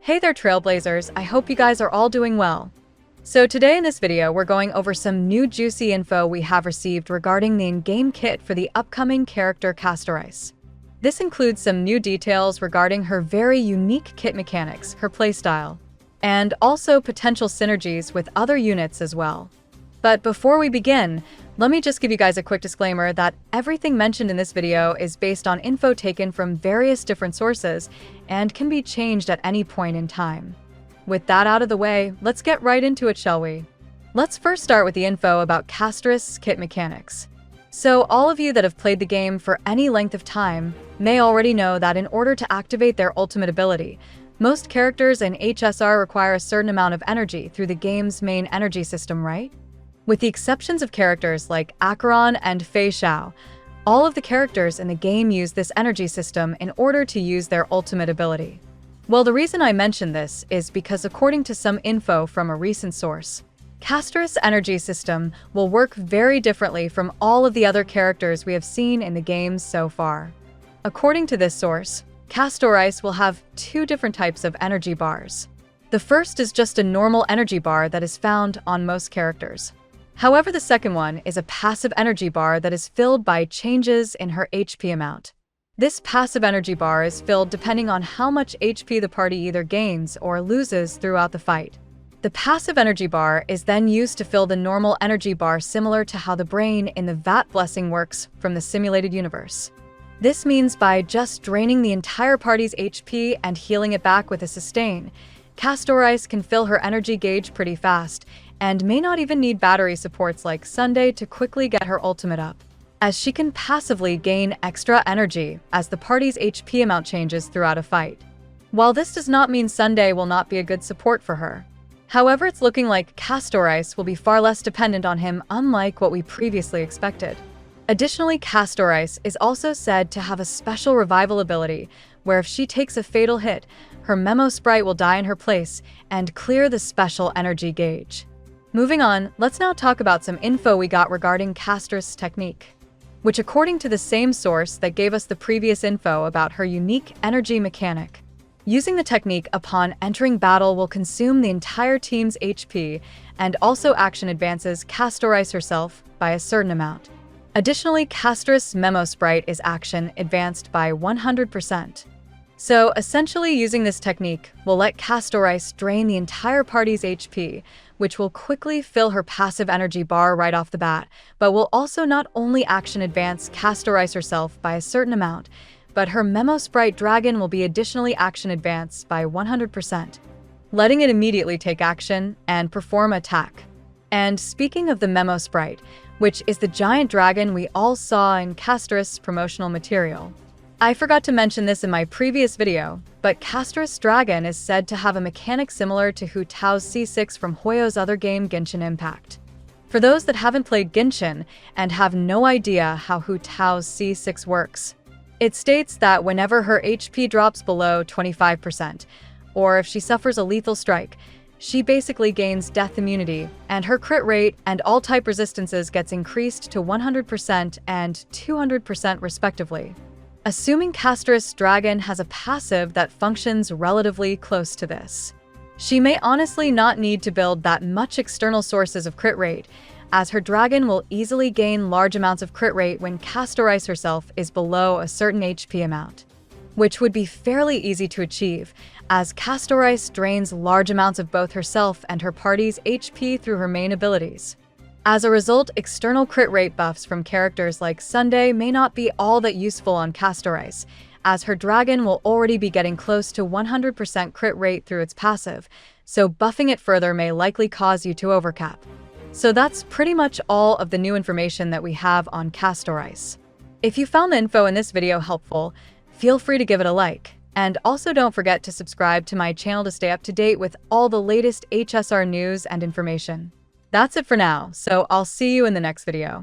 Hey there, Trailblazers, I hope you guys are all doing well. So today in this video, we're going over some new juicy info we have received regarding the in-game kit for the upcoming character CASTORICE. This includes some new details regarding her very unique kit mechanics, her playstyle, and also potential synergies with other units as well. But before we begin, let me just give you guys a quick disclaimer that everything mentioned in this video is based on info taken from various different sources and can be changed at any point in time. With that out of the way, let's get right into it, shall we? Let's first start with the info about CASTORICE's kit mechanics. So all of you that have played the game for any length of time may already know that in order to activate their ultimate ability, most characters in HSR require a certain amount of energy through the game's main energy system, right? With the exceptions of characters like Acheron and Fei Xiao, all of the characters in the game use this energy system in order to use their ultimate ability. Well, the reason I mention this is because according to some info from a recent source, CASTORICE's energy system will work very differently from all of the other characters we have seen in the games so far. According to this source, CASTORICE will have two different types of energy bars. The first is just a normal energy bar that is found on most characters. However, the second one is a passive energy bar that is filled by changes in her HP amount. This passive energy bar is filled depending on how much HP the party either gains or loses throughout the fight. The passive energy bar is then used to fill the normal energy bar, similar to how the brain in the VAT blessing works from the simulated universe. This means by just draining the entire party's HP and healing it back with a sustain, CASTORICE can fill her energy gauge pretty fast and may not even need battery supports like Sunday to quickly get her ultimate up, as she can passively gain extra energy as the party's HP amount changes throughout a fight. While this does not mean Sunday will not be a good support for her. However, it's looking like CASTORICE will be far less dependent on him, unlike what we previously expected. Additionally, CASTORICE is also said to have a special revival ability, where if she takes a fatal hit, her memo sprite will die in her place and clear the special energy gauge. Moving on, let's now talk about some info we got regarding CASTORICE's technique, which according to the same source that gave us the previous info about her unique energy mechanic. Using the technique upon entering battle will consume the entire team's HP and also action advances CASTORICE herself by a certain amount. Additionally, CASTORICE's memo sprite is action advanced by 100%. So essentially using this technique will let CASTORICE drain the entire party's HP, which will quickly fill her passive energy bar right off the bat, but will also not only action advance CASTORICE herself by a certain amount, but her memo sprite dragon will be additionally action advanced by 100%, letting it immediately take action and perform attack. And speaking of the memo sprite, which is the giant dragon we all saw in CASTORICE's promotional material, I forgot to mention this in my previous video, but CASTORICE's dragon is said to have a mechanic similar to Hu Tao's C6 from Hoyo's other game Genshin Impact. For those that haven't played Genshin and have no idea how Hu Tao's C6 works, it states that whenever her HP drops below 25%, or if she suffers a lethal strike, she basically gains death immunity, and her crit rate and all type resistances gets increased to 100% and 200% respectively. Assuming CASTORICE's dragon has a passive that functions relatively close to this, she may honestly not need to build that much external sources of crit rate, as her dragon will easily gain large amounts of crit rate when CASTORICE herself is below a certain HP amount, which would be fairly easy to achieve, as CASTORICE drains large amounts of both herself and her party's HP through her main abilities. As a result, external crit rate buffs from characters like Sunday may not be all that useful on CASTORICE, as her dragon will already be getting close to 100% crit rate through its passive, so buffing it further may likely cause you to overcap. So that's pretty much all of the new information that we have on CASTORICE. If you found the info in this video helpful, feel free to give it a like, and also don't forget to subscribe to my channel to stay up to date with all the latest HSR news and information. That's it for now, so I'll see you in the next video.